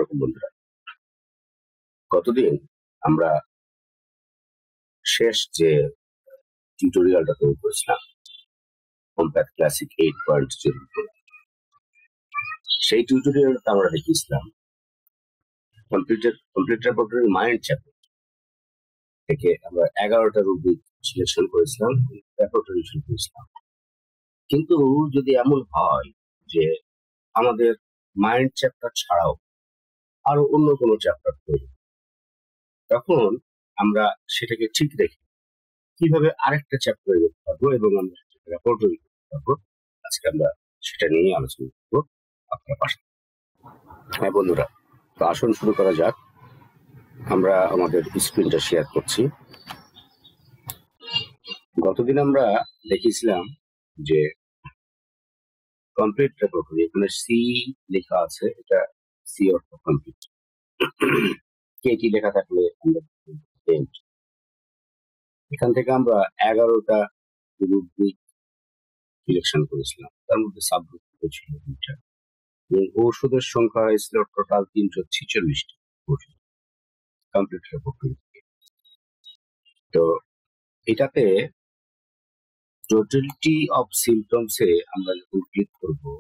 আসসালামু বন্ধুরা, গতদিন আমরা শেষ যে টিউটোরিয়ালটা তৈরি করেছিলাম কম্প্যাক্ট ক্লাসিক 8.0 সেই টিউটোরিয়ালটা আমরা দেখিয়েছিলাম কম্পিউটার প্রোগ্রামিং মাইন্ড চ্যাপ্টার থেকে আমরা 11টা রুব্রিক সিলেকশন করেছিলাম, রেপার্টরি করেছিলাম। কিন্তু যদি এমন হয় যে আমাদের মাইন্ড চ্যাপ্টার ছাড়াও আরো অন্য কোনো চ্যাপ্টার তৈরি, তখন আমরা সেটাকে ঠিক রেখে কিভাবে আরেকটা চ্যাপ্টার করতে পারবো এবং আমরা রেপার্টরি করতে পারবো, আজকে আমরা সেটা নিয়ে আলোচনা করবো আপনার পাশে। হ্যাঁ বন্ধুরা, তো আসুন শুরু করা যাক। আমরা আমাদের স্ক্রিনটা শেয়ার করছি। গতদিন আমরা দেখিয়েছিলাম যে কমপ্লিট রেপার্টরি, এখানে সি লেখা আছে, এটা সি অর্থ কমপ্লিট, কেটি লেখা থাকলে আমরা এখান থেকে আমরা 11টা রুব্রিক সিলেকশন করেছিলাম, তার মধ্যে সাবগ্রুপ ছিল 2টা এবং ঔষধের সংখ্যা হয়েছিল টোটাল 346টি ওষুধ কমপ্লিট রেপার্টরি। তো এটাতে টোটালিটি অফ সিমটমসে আমরা যখন ক্লিক করবো,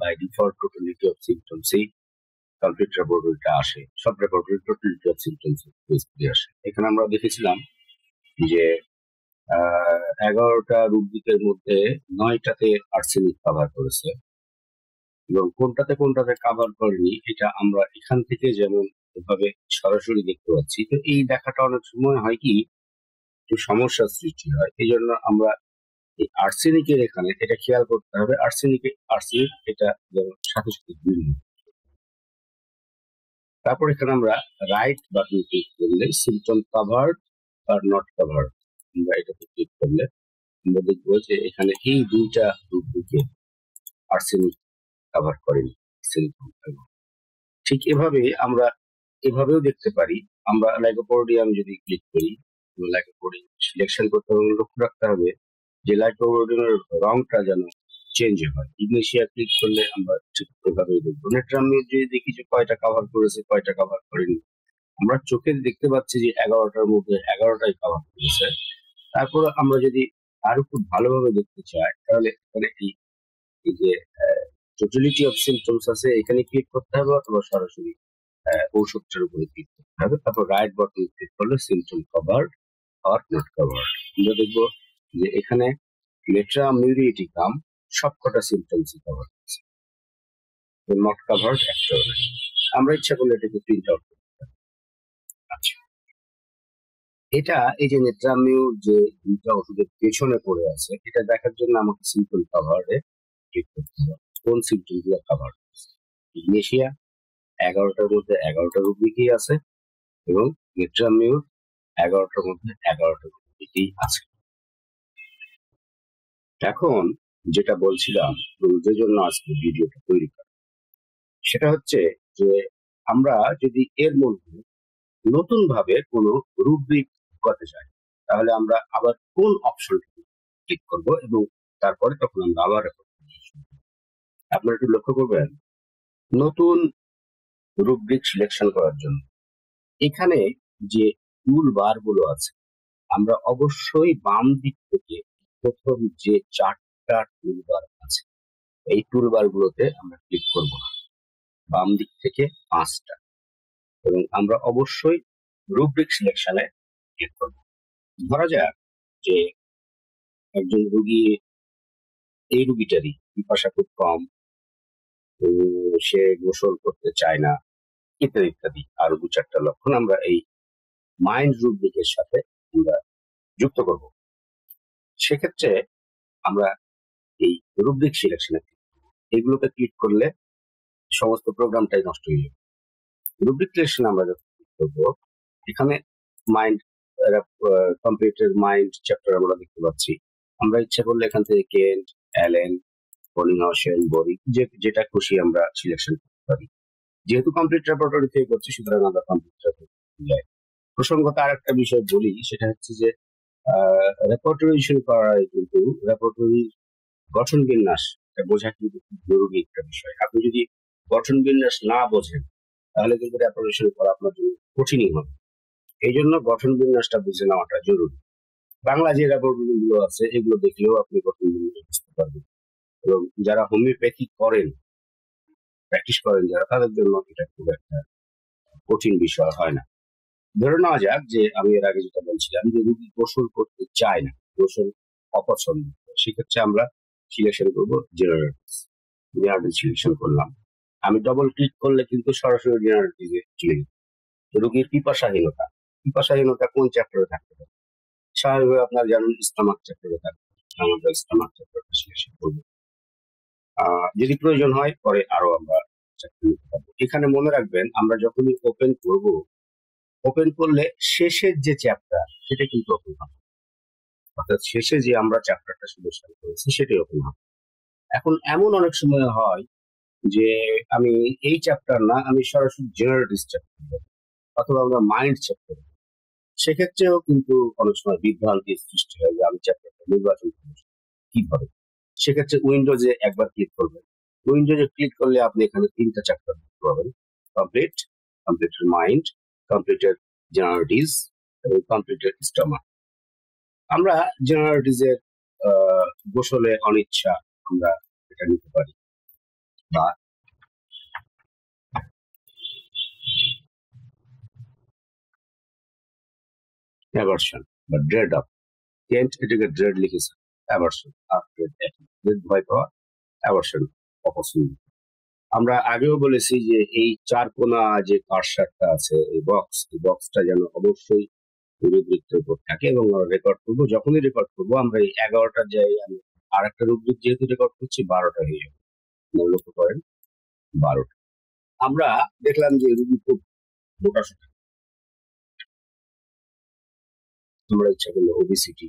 বাই ডিফল্ট টোটালিটি অফ সিমটমসে কমপ্লিট রেপার্টরিটা আসে, সব রেপার্টরি টোটালিটি অফ সিমটমস আসে। এখানে আমরা দেখেছিলাম যে 11টা রুব্রিকের মধ্যে 9টাতে আর্সেনিক কভার করেছে এবং কোনটাতে কভার করেনি এটা আমরা এখান থেকে যেমন এভাবে সরাসরি দেখতে পাচ্ছি। তো এই দেখাটা অনেক সময় হয় কি একটু সমস্যার সৃষ্টি হয়, এই জন্য আমরা এই আর্সেনিকের এখানে এটা খেয়াল করতে হবে, আর্সেনিক এটা যেমন সাথে সাথে গ্রিন। তারপর এখানে আমরা রাইট বাটন ক্লিক করলে symptom covered are not covered, আমরা এটাতে ক্লিক করলে আমরা দেখবো যে এখানে এই 2টা রুব্রিকে আর্সেনিক কভার করেনি। ঠিক এভাবে আমরা এভাবেও দেখতে পারি। আমরা লাইকোপোডিয়াম যদি ক্লিক করি, লাইকোপোডিয়াম সিলেকশন করতে হবে, লক্ষ্য রাখতে হবে যে লাইকোপোডিয়ামের রংটা যেন চেঞ্জ হয়। ইগনেশিয়া ক্লিক করলে আমরা ঠিক এভাবেই দেখবো। নেট্রামিও যদি দেখি যে কয়টা কভার করেছে কয়টা কভার করেনি, আমরা চোখে দেখতে পাচ্ছি যে 11টার মধ্যে 11টাই কভার করেছে। তারপর আমরা যদি আরো খুব ভালোভাবে দেখতে চাই তাহলে এখানে এই যে টোটালিটি অফ সিমটমস আছে, এখানে ক্লিক করতে হবে অথবা সরাসরি ঔষধটার উপরে ক্লিক করতে হবে। তারপর রাইট বাটন ক্লিক করলে symptom covered are not covered, আমরা দেখবো যে এখানে মেট্রামিউরিটিকাম সবকটা সিমটমস কভার করছে, নট কভার্ড একটাও নেই। আমরা ইচ্ছা করলে এটাকে প্রিন্ট আউট করতে পারি। আচ্ছা, এটা এই যে নেট্রামিউর যে 2টা ওষুধের পেছনে পড়ে আছে, এটা দেখার জন্য আমাকে সিমটম কভারে ক্লিক করতে হবে। কোন সিমটম গুলো কভার করছে? ইগনেশিয়া 11টার মধ্যে 11টা রুব্রিকই আছে এবং নেট্রামিউর 11টার মধ্যে 11টা রুব্রিকই আছে। এখন যেটা বলছিলাম যে জন্য আজকে ভিডিওটা তৈরি করা, সেটা হচ্ছে যে আমরা যদি এর মধ্যে নতুন ভাবে কোনো রুব্রিক করতে চাই তাহলে আমরা আবার কোন অপশনটি ক্লিক করব এবং তারপরে তখন আমরা আবার আপনারা একটু লক্ষ্য করবেন, নতুন রুব্রিক সিলেকশন করার জন্য এখানে যে টুল বার গুলো আছে, আমরা অবশ্যই বাম দিক থেকে প্রথম যে 4টা টুল বার আছে এই টুল বার গুলোতে আমরা ক্লিক করব না, বাম দিক থেকে 5টা, এবং আমরা অবশ্যই রুব্রিক সিলেকশনে ক্লিক করব। ধরা যাক যে একজন রোগী, এই রোগীটারই পিপাসা খুব কম, সে গোসল করতে চায় না, ইত্যাদি ইত্যাদি আরো 2-4টা লক্ষণ আমরা এই মাইন্ড রুব্রিকের সাথে আমরা যুক্ত করব। সেক্ষেত্রে আমরা এই রুব্রিক সিলেকশনে এগুলোতে ক্লিক করলে সমস্ত প্রোগ্রামটাই নষ্ট হয়ে যাবে। রুব্রিক সিলেকশন আমরা যখন ক্লিক করবো, এখানে মাইন্ড কম্পিউটার মাইন্ড চ্যাপ্টার আমরা দেখতে পাচ্ছি। আমরা ইচ্ছা করলে এখান থেকে কেন্ট, অ্যালেন, পলিনশেন, বরি, যেটা খুশি আমরা সিলেকশন করতে পারি। যেহেতু কমপ্লিট রেপার্টরি থেকে করছি সুতরাং আমরা কমপ্লিট রেপার্টরি যাই। প্রসঙ্গত আর একটা বিষয় বলি, সেটা হচ্ছে যে রেপার্টরি শুরু করার কিন্তু রেপার্টরির গঠন বিন্যাস বোঝা কিন্তু খুব জরুরি একটা বিষয়। আপনি যদি গঠন বিন্যাস না বোঝেন তাহলে কিন্তু রেপারেশন করা আপনার জন্য কঠিনই হবে। এই জন্য গঠন বিন্যাসটা বুঝে নেওয়াটা জরুরি। বাংলা যে রেপারেটরি গুলো আছে এগুলো দেখলেও আপনি গঠন বিন্যাস বুঝতে পারবেন। এবং যারা হোমিওপ্যাথি করেন, প্র্যাকটিস করেন যারা, তাদের জন্য এটা খুব একটা কঠিন বিষয় হয় না। ধরে নেওয়া যাক যে আমি এর আগে যেটা বলছিলাম যে রুগী গোসল করতে চায় না, গোসল অপছন্দ, সেক্ষেত্রে আমরা সিলেকশন করবো জেনারেল সিলেকশন করলাম। আমি ডবল ক্লিক করলে কিন্তু সরাসরি জেনারেল চলে যাবে। রোগীর পিপাসাহীনতা, পিপাসাহীনতা কোন চ্যাপ্টারে থাকতে পারে? স্বাভাবিকভাবে আপনার জানেন স্টমাক চ্যাপ্টারে থাকবে, আমরা স্টমাক চ্যাপ্টারটা সিলেকশন করবো। যদি প্রয়োজন হয় পরে আরো আমরা চ্যাপ্টার নিতে পারবো। এখানে মনে রাখবেন আমরা যখনই ওপেন করব, ওপেন করলে শেষের যে চ্যাপ্টার সেটা কিন্তু ওপেন হবে, অর্থাৎ শেষে যে আমরা চ্যাপ্টারটা সিলেকশন করেছি সেটাই ওপেন হবে। এখন এমন অনেক সময় হয় যে আমি এই চ্যাপ্টার না, আমি সরাসরি জেনারেটিস চ্যাপ্টার অথবা আমরা মাইন্ড চ্যাপ্টার, সেক্ষেত্রেও কিন্তু অনেক সময় বিভ্রান্তির সৃষ্টি হয় যে আমি চ্যাপ্টারটা নির্বাচন করবো কিভাবে। সেক্ষেত্রে উইন্ডোজে একবার ক্লিক করবেন। উইন্ডোজে ক্লিক করলে আপনি এখানে 3টা চ্যাপ্টার দেখতে পাবেন: কমপ্লিট, কমপ্লিটেড মাইন্ড, কমপ্লিটেড জেনারেটিস এবং কমপ্লিটেড স্টমাক। আমরা জেনারেটিসের গোসলে অনিচ্ছা আমরা এটা নিতে পারি, বা অ্যাভারশন বা ড্রেড অফ, কেন্ট এটাকে ড্রেড লিখেছে, অ্যাভারশন আর ড্রেড ভয় পাওয়া, অ্যাভারশন অপছন্দ। আমরা আগেও বলেছি যে এই চার কোনা যে কার্সারটা আছে, এই বক্সটা যেন অবশ্যই রুব্রিকের উপর থাকে এবং আমরা রেকর্ড করবো। যখনই রেকর্ড করবো আমরা এই 11টার জায়গায় আমি আর একটা রুব্রিক যেহেতু রেকর্ড করছি 12টা হয়ে যাবে। লক্ষ্য করেন 12টা। আমরা দেখলাম যে রুগী খুব মোটা সোটা, আমরা ইচ্ছা করলে ওবিসিটি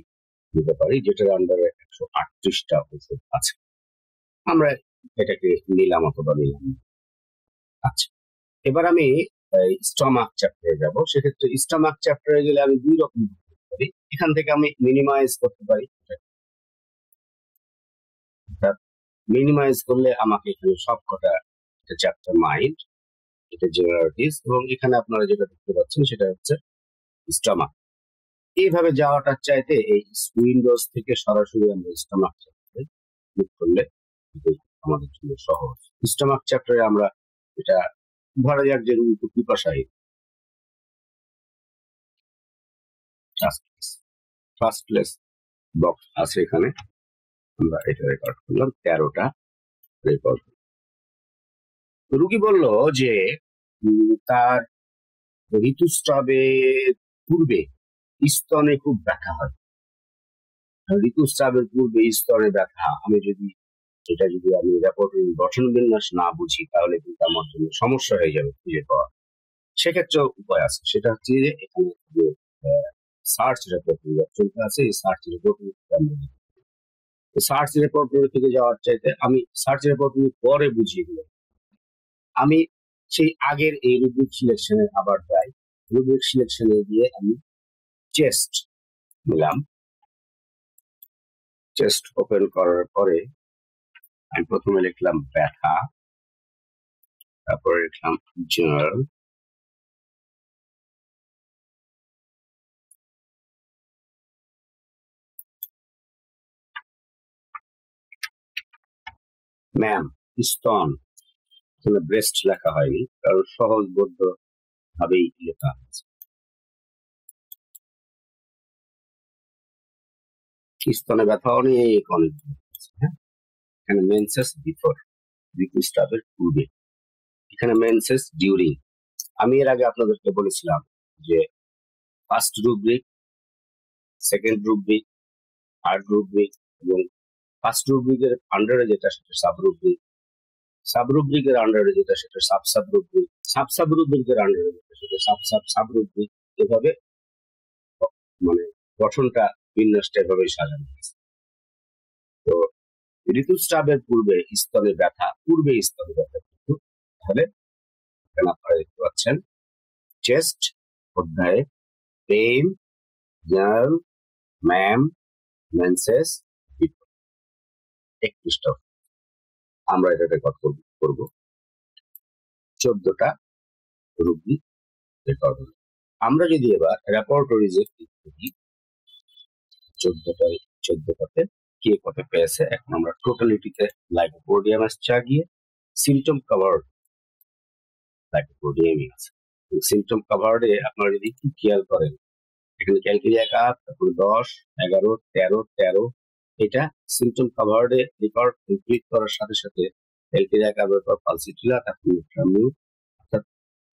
নিতে পারি, যেটার আন্ডারে 138টা ওষুধ আছে, আমরা এটাকে নিলাম অথবা নিলাম। আচ্ছা, এবার আমি স্টমাক চ্যাপ্টারে যাব। সেক্ষেত্রে স্টমাক চ্যাপ্টারে গেলে আমি দুই রকম করতে পারি। এখান থেকে আমি মিনিমাইজ করতে পারি। মিনিমাইজ করলে আমাকে এখানে সবকটা চ্যাপ্টার মাইন্ড, এটা জেনারেটিস, এবং এখানে আপনারা যেটা দেখতে পাচ্ছেন সেটা হচ্ছে স্টমাক। এইভাবে যাওয়াটার চাইতে এই উইন্ডোজ থেকে সরাসরি আমরা স্টমাক চ্যাপ্টারে ক্লিক করলে আমাদের জন্য সহজ। স্টমাক চ্যাপ্টারে আমরা এটা ধরা যাক যে রুগী খুব পিপাসাহী, ফার্স্ট প্লেস বক্স আছে এখানে, আমরা এটা রেকর্ড করলাম 13টা রেকর্ড। রুগী বলল যে তার ঋতুস্রাবের পূর্বে স্তনে খুব ব্যথা হয়। ঋতুস্রাবের পূর্বে স্তনে ব্যথা, আমি যদি আমি রেপার্টরি গঠন বিন্যাস না বুঝি তাহলে কিন্তু আমার জন্য সমস্যা হয়ে যাবে খুঁজে পাওয়া। সেক্ষেত্রে উপায় আছে, সেটা হচ্ছে যে এখানে যে সার্চ রেপার্টরি অপশনটা আছে, এই সার্চ রেপার্টরি সার্চ রেপার্টরি থেকে যাওয়ার চাইতে আমি সার্চ রেপার্টরি পরে বুঝিয়ে দিলাম। আমি সেই আগের এই রুব্রিক সিলেকশনে আবার যাই। রুব্রিক সিলেকশনে গিয়ে আমি চেস্ট নিলাম। চেস্ট ওপেন করার পরে আমি প্রথমে লিখলাম ব্যথা, তারপরে লিখলাম জেনারেল, ম্যাম স্তন, এখানে ব্রেস্ট লেখা হয়নি কারণ সহজবোধ্য ভাবেই লেখা হয়েছে। স্তনে ব্যথা অনেক অনেক, হ্যাঁ। এখানে মেনসেস বিফোর, ঋতুস্রাবের পূর্বে। এখানে মেনসেস ডিউরিং। আমি এর আগে আপনাদেরকে বলেছিলাম যে first rubric, second rubric, third rubric এবং ফার্স্ট রুব্রিকের আন্ডারে যেটা সেটা সাব রুব্রিক, সাব রুব্রিকের আন্ডারে যেটা সেটা sub sub rubric, sub sub রুব্রিকের আন্ডারে যেটা সেটা সাব সাব সাব রুব্রিক। এভাবে মানে গঠনটা, বিন্যাসটা এভাবেই সাজানো হয়েছে। তো ঋতুস্রাবের পূর্বে স্তনে ব্যথা, পূর্বে স্তনে ব্যথা কিন্তু, তাহলে এখানে আপনারা দেখতে পাচ্ছেন চেস্ট অধ্যায়ে পেইন, জার্ল, ম্যাম, মেন্সেস, 31টা আমরা এটা রেকর্ড করব 14টা রোগী রেকর্ড হলো। আমরা যদি এবার রেপার্টরিজে ক্লিক করি 14টাতে কে কত পেয়েছে, এখন আমরা টোটালিটিতে লাইকোপোডিয়াম আসছে আগিয়ে, সিমটম কভার লাইকোপোডিয়ামই আছে। সিমটম কভারে আপনারা যদি একটু খেয়াল করেন, এখানে ক্যালকেরিয়া কাপ, তারপরে 10, 11, 13, 13, এটা সিমটম কভারে রেকর্ড ক্লিক করার সাথে সাথে ক্যালকেরিয়া কাপের পর পালসিটিলা, তারপর মেট্রামিউ, অর্থাৎ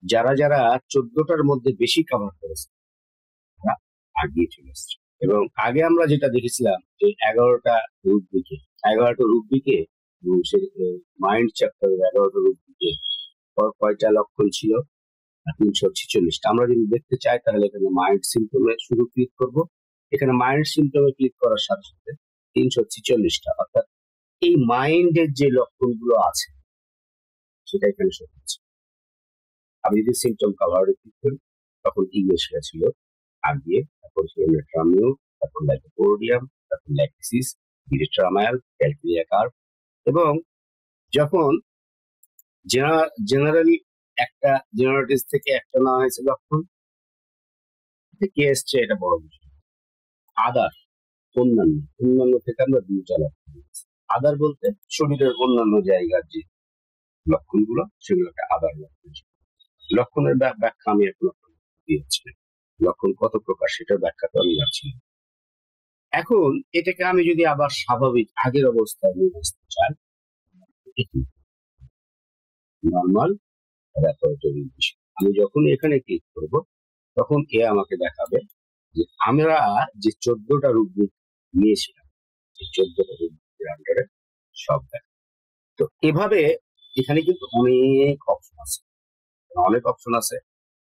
যারা যারা 14টার মধ্যে বেশি কভার করেছে তারা আগিয়ে চলে এসছে। এবং আগে আমরা যেটা দেখেছিলাম যে 11টা রূপ দিকে, 11টা রূপ দিকে মাইন্ড চ্যাপ্টার 11টা রূপ দিকে কয়টা লক্ষণ ছিল? 346টা। আমরা যদি দেখতে চাই তাহলে এখানে মাইন্ড সিমটমে শুধু ক্লিক করব। এখানে মাইন্ড সিমটমে ক্লিক করার সাথে সাথে 346টা, অর্থাৎ এই মাইন্ডের যে লক্ষণগুলো আছে সেটা এখানে শো হচ্ছে। আমি যদি সিমটম কভারে ক্লিক করি তখন ইগলেশিয়া ছিল আগিয়ে, তারপর মেট্রামিউ, তারপর লাইকোপোডিয়াম, তারপর ল্যাকসিস, বিরেট্রামায়াল, ক্যালকেরিয়া কার্ভ। এবং যখন জেনারেলি একটা জেনারেটিস থেকে একটা নেওয়া হয়েছে লক্ষণ, কে এসছে এটা বড় বিষয়। আদার অন্যান্য থেকে আমরা 2টা লক্ষণ নিয়েছি। আদার বলতে শরীরের অন্যান্য জায়গার যে লক্ষণগুলো সেগুলোকে আদার লক্ষণ। লক্ষণের ব্যাখ্যা আমি এখন দিয়েছি, লক্ষণ কত প্রকার সেটার ব্যাখ্যা তো আমি যাচ্ছি। এখন এটাকে আমি যদি আবার স্বাভাবিক আগের অবস্থায় নিয়ে আসতে চাই, নর্মাল রেপার্টরি বিষয়, আমি যখন এখানে ক্লিক করব তখন এ আমাকে দেখাবে যে আমরা যে 14টা রুব্রিক নিয়েছিলাম এই 14টা রুব্রিকের আন্ডারে সব দেখা। তো এভাবে এখানে কিন্তু অনেক অপশন আছে।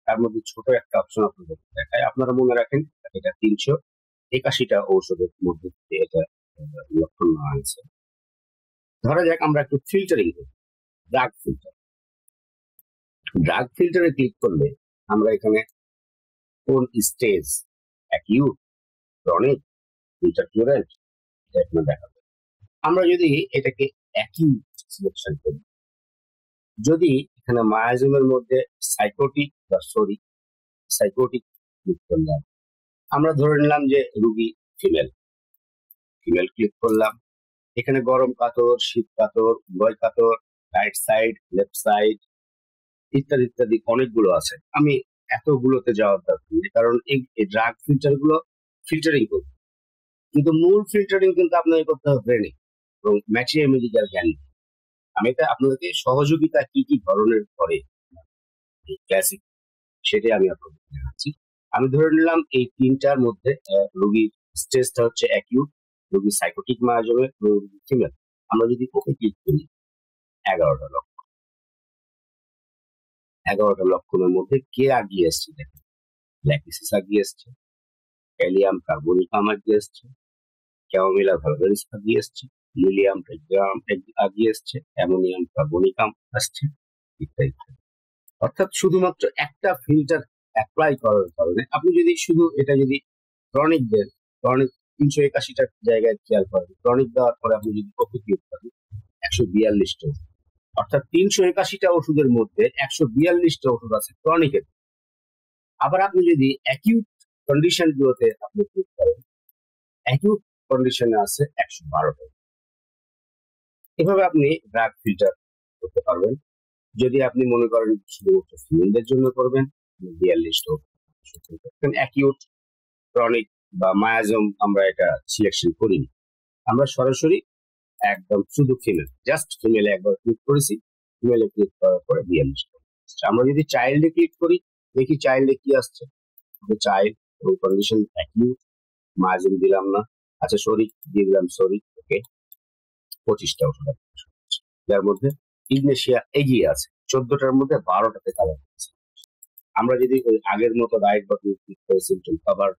তার মধ্যে ছোট একটা অপশন আপনাদের দেখায়। আপনারা মনে রাখেন এটা 381টা ঔষধের মধ্যে এটা লক্ষণ নেওয়া হয়েছে। ধরা যাক আমরা একটু ফিল্টারিং করি, ড্রাগ ফিল্টারে ক্লিক করলে আমরা এখানে কোন স্টেজ, অ্যাকিউট, ক্রনিক, ইন্টারকিউরেন্ট, এটা এখানে দেখাবে। আমরা যদি এটাকে অ্যাকিউট সিলেকশন করি, যদি এখানে মায়াজমের মধ্যে সাইকোটিক ক্লিক করলাম, আমরা ধরে নিলাম যে রুগী ফিমেল ক্লিক করলাম। এখানে গরম কাতর, শীত কাতর, উভয় কাতর, রাইট সাইড, লেফট সাইড, ইত্যাদি ইত্যাদি অনেকগুলো আছে। আমি এতগুলোতে যাওয়ার দরকার নেই, কারণ এই ড্রাগ ফিল্টার গুলো ফিল্টারিং করবে, কিন্তু মূল ফিল্টারিং কিন্তু আপনাকে করতে হবে ব্রেনে এবং ম্যাথমেটিক্যাল জ্ঞান। আমি এটা আপনাদেরকে সহযোগিতা কি কি ধরনের করে ক্লাসিক সেটাই আমি আপনাদের জানাচ্ছি। আমি ধরে নিলাম এই 3টার মধ্যে রোগীর স্টেজটা হচ্ছে অ্যাকিউট, রোগীর সাইকোটিক মায়াজমে, রোগীর ফিমেল। আমরা যদি ওকে ক্লিক করি 11টা লক্ষণ, 11টা লক্ষণের মধ্যে কে আগিয়ে এসছে দেখেন, ল্যাকিসিস আগিয়ে এসছে, ক্যালিয়াম কার্বোনিকাম আগিয়ে এসছে, ক্যামোমিলা ভালগারিস আগিয়ে এসছে, লিলিয়াম টেগ্রাম আগিয়ে এসছে, অ্যামোনিয়াম কার্বোনিকাম আসছে, ইত্যাদি। অর্থাৎ শুধুমাত্র একটা ফিল্টার অ্যাপ্লাই করার কারণে আপনি যদি শুধু এটা যদি ক্রনিক দেন, ক্রনিক 381টা জায়গায় খেয়াল করেন, ক্রনিক দেওয়ার পরে আপনি যদি ওকে ক্লিক করেন 142টা, অর্থাৎ 381টা ওষুধের মধ্যে 142টা ওষুধ আছে ক্রনিকের। আবার আপনি যদি অ্যাকিউট কন্ডিশন গুলোতে আপনি ক্লিক করেন, অ্যাকিউট কন্ডিশনে আছে 112টা। এভাবে আপনি ড্রাগ ফিল্টার করতে পারবেন। যদি আপনি মনে করেন শুধুমাত্র ফিমেলদের জন্য করবেন, 42টা অ্যাকিউট, ক্রনিক বা মায়াজম আমরা এটা সিলেকশন করিনি, আমরা সরাসরি একদম শুধু ফিমেল, জাস্ট ফিমেলে একবার ক্লিক করেছি, ফিমেলে ক্লিক করার পরে 42টা। আমরা যদি চাইল্ডে ক্লিক করি, দেখি চাইল্ডে কি আসছে, চাইল্ড এবং কন্ডিশন অ্যাকিউট, মায়াজম দিলাম না, আচ্ছা সরি দিয়ে দিলাম, সরি, ওকে, 25টা ওষুধ, যার মধ্যে ইগনেশিয়া এগিয়ে আছে, 14টার মধ্যে 12টাতে কাভার করেছে। আমরা যদি ওই আগের মতো রাইট বাটন ক্লিক করে সিমটম কভার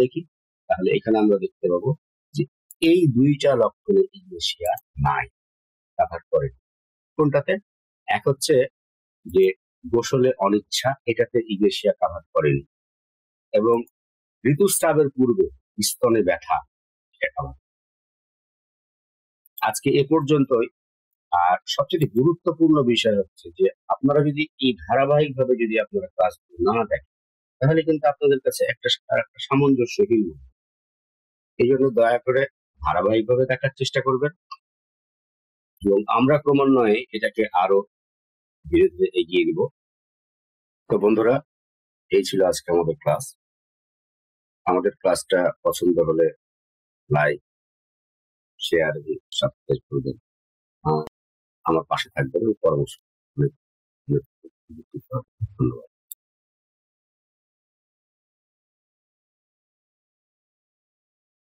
দেখি, তাহলে এখানে আমরা দেখতে পাবো যে এই 2টা লক্ষণে ইগনেশিয়া নাই, কাভার করে। কোনটাতে? এক হচ্ছে যে গোসলে অনিচ্ছা, এটাতে ইগনেশিয়া কাভার করেনি, এবং ঋতুস্রাবের পূর্বে স্তনে ব্যথা, সেটা কাভার। আজকে এ পর্যন্তই। আর সবচেয়ে গুরুত্বপূর্ণ বিষয় হচ্ছে যে আপনারা যদি এই ধারাবাহিকভাবে যদি আপনারা ক্লাস না দেখেন, তাহলে কিন্তু আপনাদের কাছে একটা সামঞ্জস্যহীন মনে হবে। এই জন্য দয়া করে ধারাবাহিকভাবে দেখার চেষ্টা করবেন, এবং আমরা ক্রমান্বয়ে এটাকে আরো ধীরে ধীরে এগিয়ে নিব। তো বন্ধুরা, এই ছিল আজকে আমাদের ক্লাস। আমাদের ক্লাসটা পছন্দ হলে লাইক, শেয়ার এবং সাবস্ক্রাইব করবেন। আর আমার পাশে থাকবেন এবং পরামর্শ করবেন। ধন্যবাদ।